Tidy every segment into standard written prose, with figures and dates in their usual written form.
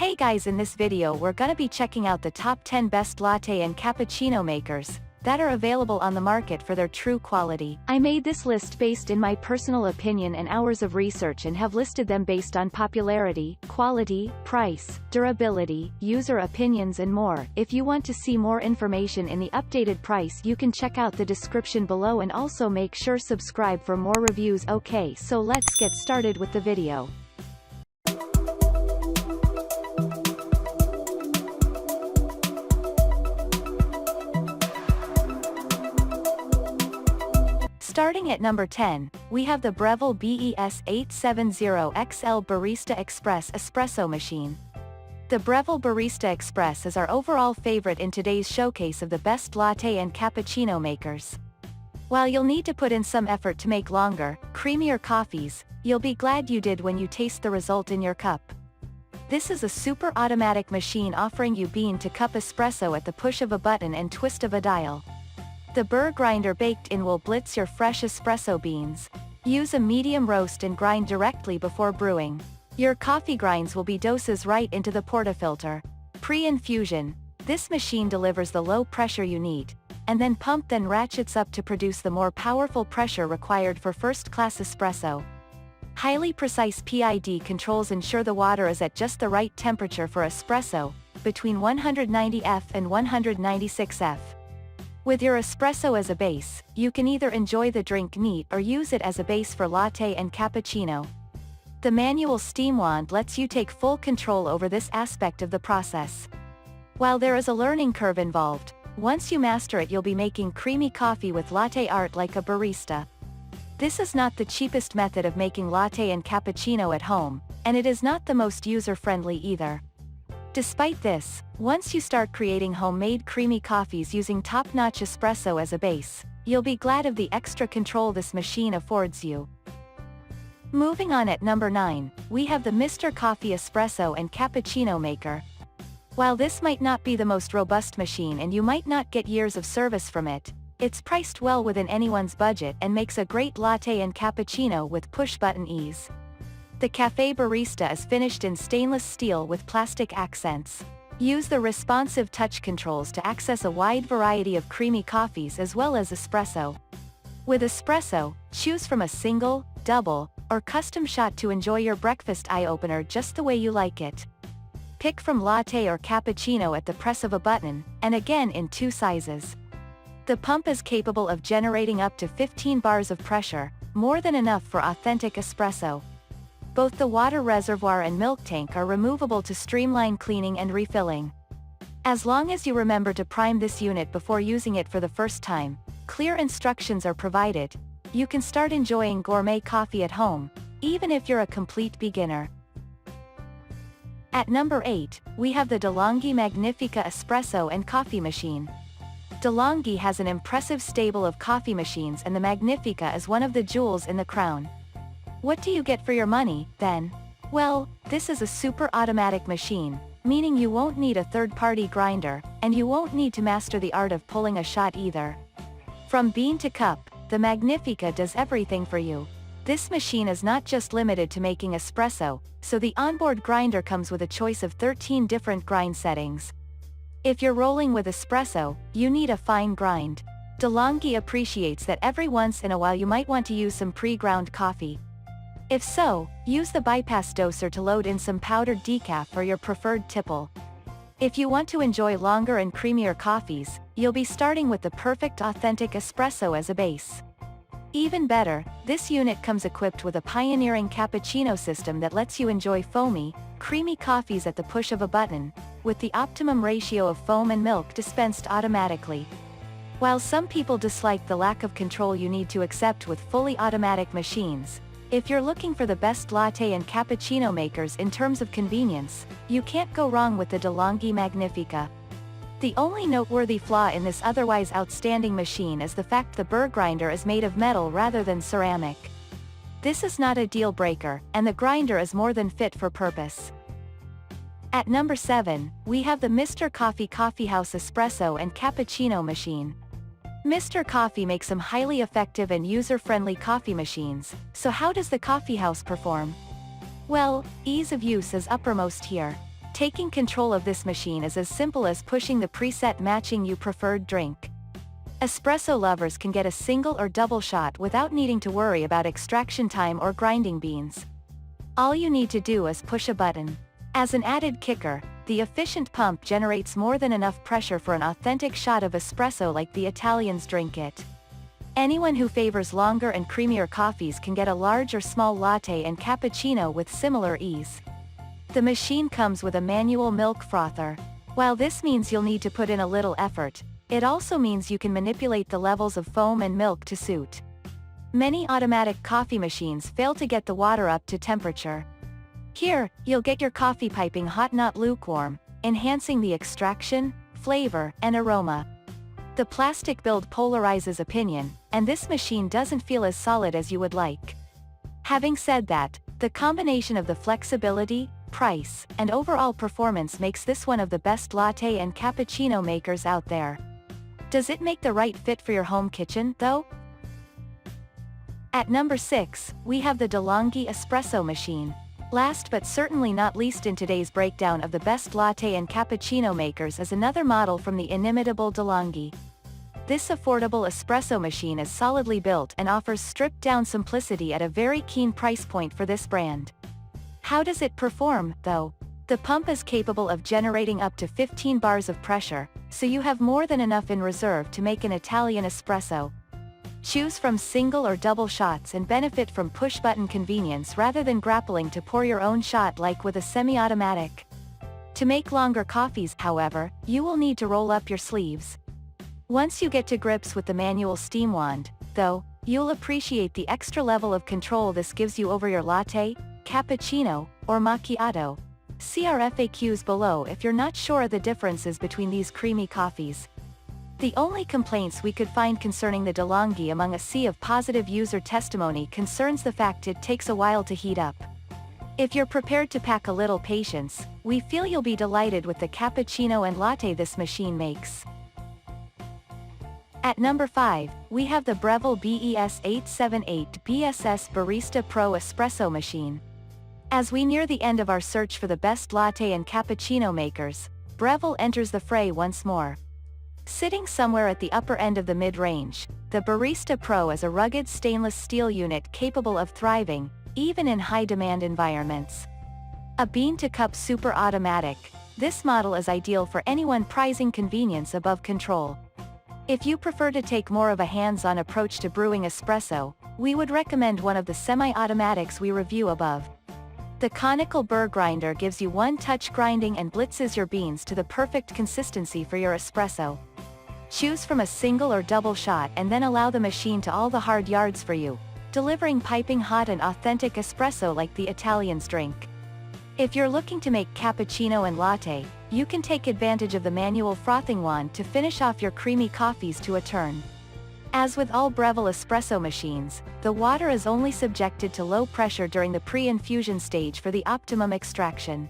Hey guys, in this video we're gonna be checking out the top 10 best latte and cappuccino makers that are available on the market for their true quality. I made this list based in my personal opinion and hours of research and have listed them based on popularity, quality, price, durability, user opinions and more. If you want to see more information in the updated price, you can check out the description below and also make sure subscribe for more reviews. Okay, so let's get started with the video. Starting at number 10, we have the Breville BES 870XL Barista Express Espresso Machine. The Breville Barista Express is our overall favorite in today's showcase of the best latte and cappuccino makers. While you'll need to put in some effort to make longer, creamier coffees, you'll be glad you did when you taste the result in your cup. This is a super automatic machine offering you bean-to-cup espresso at the push of a button and twist of a dial. The burr grinder baked in will blitz your fresh espresso beans. Use a medium roast and grind directly before brewing. Your coffee grinds will be doses right into the portafilter. Pre-infusion. This machine delivers the low pressure you need, and then ratchets up to produce the more powerful pressure required for first-class espresso. Highly precise PID controls ensure the water is at just the right temperature for espresso, between 190 F and 196 F. With your espresso as a base, you can either enjoy the drink neat or use it as a base for latte and cappuccino. The manual steam wand lets you take full control over this aspect of the process. While there is a learning curve involved, once you master it you'll be making creamy coffee with latte art like a barista. This is not the cheapest method of making latte and cappuccino at home, and it is not the most user-friendly either. Despite this, once you start creating homemade creamy coffees using top-notch espresso as a base, you'll be glad of the extra control this machine affords you. Moving on at number 9, we have the Mr. Coffee Espresso and Cappuccino Maker. While this might not be the most robust machine and you might not get years of service from it, it's priced well within anyone's budget and makes a great latte and cappuccino with push-button ease. The Cafe Barista is finished in stainless steel with plastic accents. Use the responsive touch controls to access a wide variety of creamy coffees as well as espresso. With espresso, choose from a single, double, or custom shot to enjoy your breakfast eye-opener just the way you like it. Pick from latte or cappuccino at the press of a button, and again in 2 sizes. The pump is capable of generating up to 15 bars of pressure, more than enough for authentic espresso. Both the water reservoir and milk tank are removable to streamline cleaning and refilling. As long as you remember to prime this unit before using it for the first time, clear instructions are provided, you can start enjoying gourmet coffee at home, even if you're a complete beginner. At number 8, we have the DeLonghi Magnifica Espresso and Coffee Machine. DeLonghi has an impressive stable of coffee machines and the Magnifica is one of the jewels in the crown. What do you get for your money, then? Well, this is a super automatic machine, meaning you won't need a third-party grinder, and you won't need to master the art of pulling a shot either. From bean to cup, the Magnifica does everything for you. This machine is not just limited to making espresso, so the onboard grinder comes with a choice of 13 different grind settings. If you're rolling with espresso, you need a fine grind. DeLonghi appreciates that every once in a while you might want to use some pre-ground coffee. If so, use the bypass doser to load in some powdered decaf or your preferred tipple. If you want to enjoy longer and creamier coffees, you'll be starting with the perfect authentic espresso as a base. Even better, this unit comes equipped with a pioneering cappuccino system that lets you enjoy foamy, creamy coffees at the push of a button, with the optimum ratio of foam and milk dispensed automatically. While some people dislike the lack of control you need to accept with fully automatic machines, if you're looking for the best latte and cappuccino makers in terms of convenience, you can't go wrong with the DeLonghi Magnifica. The only noteworthy flaw in this otherwise outstanding machine is the fact the burr grinder is made of metal rather than ceramic. This is not a deal breaker, and the grinder is more than fit for purpose. At number 7, we have the Mr. Coffee CoffeeHouse Espresso and Cappuccino Machine. Mr. Coffee makes some highly effective and user-friendly coffee machines, so how does the CoffeeHouse perform? Well, ease of use is uppermost here. Taking control of this machine is as simple as pushing the preset matching your preferred drink. Espresso lovers can get a single or double shot without needing to worry about extraction time or grinding beans. All you need to do is push a button. As an added kicker, the efficient pump generates more than enough pressure for an authentic shot of espresso like the Italians drink it. Anyone who favors longer and creamier coffees can get a large or small latte and cappuccino with similar ease. The machine comes with a manual milk frother. While this means you'll need to put in a little effort, it also means you can manipulate the levels of foam and milk to suit. Many automatic coffee machines fail to get the water up to temperature. Here, you'll get your coffee piping hot, not lukewarm, enhancing the extraction, flavor, and aroma. The plastic build polarizes opinion, and this machine doesn't feel as solid as you would like. Having said that, the combination of the flexibility, price, and overall performance makes this one of the best latte and cappuccino makers out there. Does it make the right fit for your home kitchen, though? At number 6, we have the DeLonghi espresso machine. Last but certainly not least in today's breakdown of the best latte and cappuccino makers is another model from the inimitable DeLonghi. This affordable espresso machine is solidly built and offers stripped-down simplicity at a very keen price point for this brand. How does it perform, though? The pump is capable of generating up to 15 bars of pressure, so you have more than enough in reserve to make an Italian espresso. Choose from single or double shots and benefit from push-button convenience rather than grappling to pour your own shot like with a semi-automatic. To make longer coffees, however, you will need to roll up your sleeves. Once you get to grips with the manual steam wand, though, you'll appreciate the extra level of control this gives you over your latte, cappuccino, or macchiato. See our FAQs below if you're not sure of the differences between these creamy coffees. The only complaints we could find concerning the DeLonghi among a sea of positive user testimony concerns the fact it takes a while to heat up. If you're prepared to pack a little patience, we feel you'll be delighted with the cappuccino and latte this machine makes. At number 5, we have the Breville BES 878 BSS Barista Pro Espresso Machine. As we near the end of our search for the best latte and cappuccino makers, Breville enters the fray once more. Sitting somewhere at the upper end of the mid-range, the Barista Pro is a rugged stainless steel unit capable of thriving, even in high-demand environments. A bean-to-cup super automatic, this model is ideal for anyone prizing convenience above control. If you prefer to take more of a hands-on approach to brewing espresso, we would recommend one of the semi-automatics we review above. The conical burr grinder gives you one-touch grinding and blitzes your beans to the perfect consistency for your espresso. Choose from a single or double shot and then allow the machine to all the hard yards for you, delivering piping hot and authentic espresso like the Italians drink. If you're looking to make cappuccino and latte, you can take advantage of the manual frothing wand to finish off your creamy coffees to a turn. As with all Breville espresso machines, the water is only subjected to low pressure during the pre-infusion stage for the optimum extraction.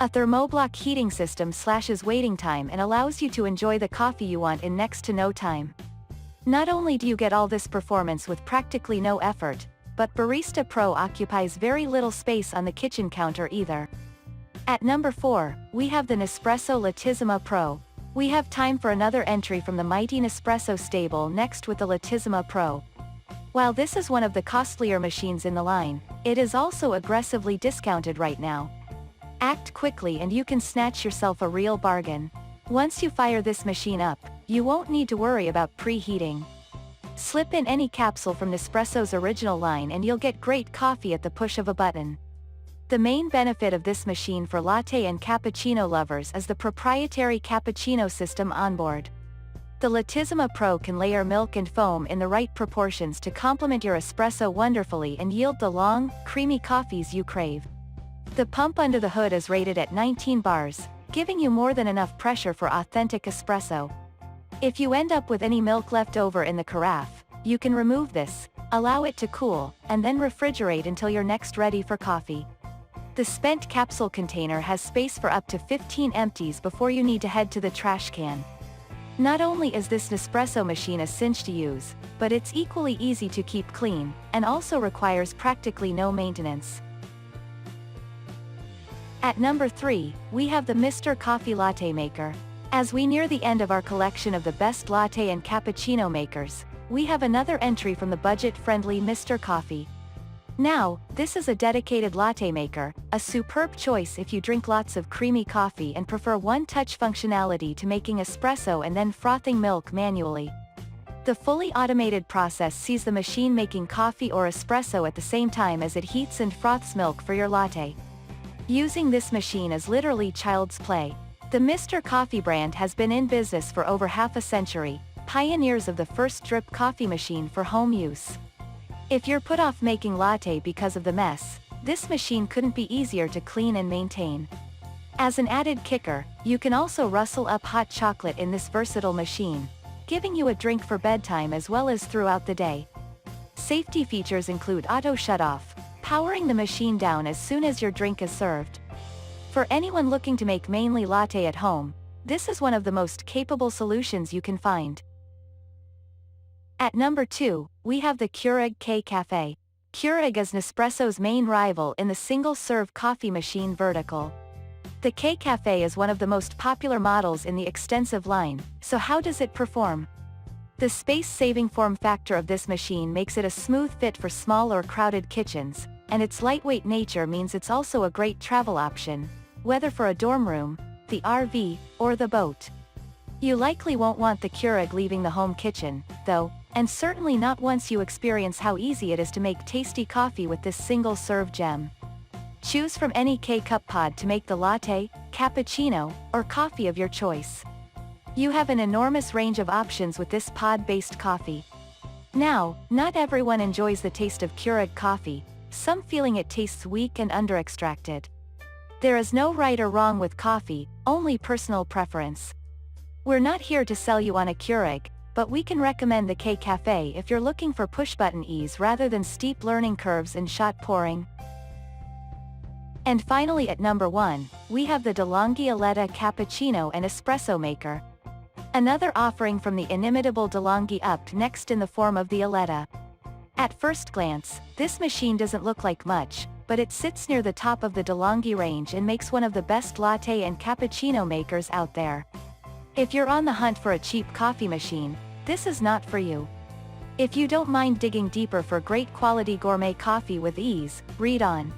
A thermoblock heating system slashes waiting time and allows you to enjoy the coffee you want in next to no time. Not only do you get all this performance with practically no effort, but Barista Pro occupies very little space on the kitchen counter either. At number 4, we have the Nespresso Lattissima Pro. We have time for another entry from the mighty Nespresso stable next with the Lattissima Pro. While this is one of the costlier machines in the line, it is also aggressively discounted right now. Act quickly and you can snatch yourself a real bargain. Once you fire this machine up, you won't need to worry about preheating. Slip in any capsule from Nespresso's original line and you'll get great coffee at the push of a button. The main benefit of this machine for latte and cappuccino lovers is the proprietary cappuccino system onboard. The Lattissima Pro can layer milk and foam in the right proportions to complement your espresso wonderfully and yield the long, creamy coffees you crave. The pump under the hood is rated at 19 bars, giving you more than enough pressure for authentic espresso. If you end up with any milk left over in the carafe, you can remove this, allow it to cool, and then refrigerate until you're next ready for coffee. The spent capsule container has space for up to 15 empties before you need to head to the trash can. Not only is this Nespresso machine a cinch to use, but it's equally easy to keep clean, and also requires practically no maintenance. At number 3, we have the Mr. Coffee Latte Maker. As we near the end of our collection of the best latte and cappuccino makers, we have another entry from the budget-friendly Mr. Coffee. Now, this is a dedicated latte maker, a superb choice if you drink lots of creamy coffee and prefer one-touch functionality to making espresso and then frothing milk manually. The fully automated process sees the machine making coffee or espresso at the same time as it heats and froths milk for your latte. Using this machine is literally child's play. The Mr. Coffee brand has been in business for over half a century, pioneers of the first drip coffee machine for home use. If you're put off making latte because of the mess, this machine couldn't be easier to clean and maintain. As an added kicker, you can also rustle up hot chocolate in this versatile machine, giving you a drink for bedtime as well as throughout the day. Safety features include auto shut-off, powering the machine down as soon as your drink is served. For anyone looking to make mainly latte at home, this is one of the most capable solutions you can find. At number 2, we have the Keurig K-Cafe. Keurig is Nespresso's main rival in the single-serve coffee machine vertical. The K-Cafe is one of the most popular models in the extensive line, so how does it perform? The space-saving form factor of this machine makes it a smooth fit for small or crowded kitchens, and its lightweight nature means it's also a great travel option, whether for a dorm room, the RV, or the boat. You likely won't want the Keurig leaving the home kitchen, though, and certainly not once you experience how easy it is to make tasty coffee with this single-serve gem. Choose from any K-cup pod to make the latte, cappuccino, or coffee of your choice. You have an enormous range of options with this pod-based coffee. Now, not everyone enjoys the taste of Keurig coffee, some feeling it tastes weak and under-extracted. There is no right or wrong with coffee, only personal preference. We're not here to sell you on a Keurig, but we can recommend the K-Cafe if you're looking for push-button ease rather than steep learning curves and shot pouring. And finally at number 1, we have the DeLonghi Eletta Cappuccino and Espresso Maker. Another offering from the inimitable DeLonghi up next in the form of the Eletta. At first glance, this machine doesn't look like much, but it sits near the top of the DeLonghi range and makes one of the best latte and cappuccino makers out there. If you're on the hunt for a cheap coffee machine, this is not for you. If you don't mind digging deeper for great quality gourmet coffee with ease, read on.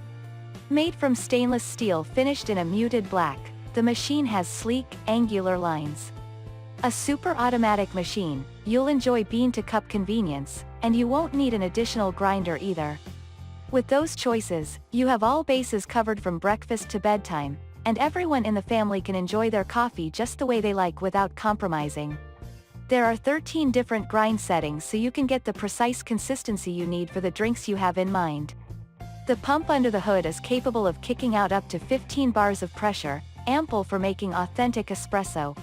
Made from stainless steel finished in a muted black, the machine has sleek, angular lines. A super automatic machine, you'll enjoy bean-to-cup convenience, and you won't need an additional grinder either. With those choices, you have all bases covered from breakfast to bedtime, and everyone in the family can enjoy their coffee just the way they like without compromising. There are 13 different grind settings so you can get the precise consistency you need for the drinks you have in mind. The pump under the hood is capable of kicking out up to 15 bars of pressure, ample for making authentic espresso.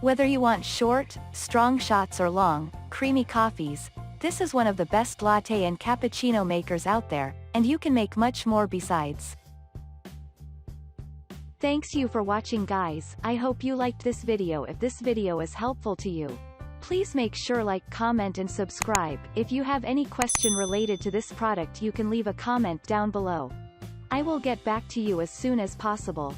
Whether you want short, strong shots or long, creamy coffees, this is one of the best latte and cappuccino makers out there, and you can make much more besides. Thanks you for watching guys, I hope you liked this video. If this video is helpful to you, please make sure like, comment and subscribe. If you have any question related to this product you can leave a comment down below. I will get back to you as soon as possible.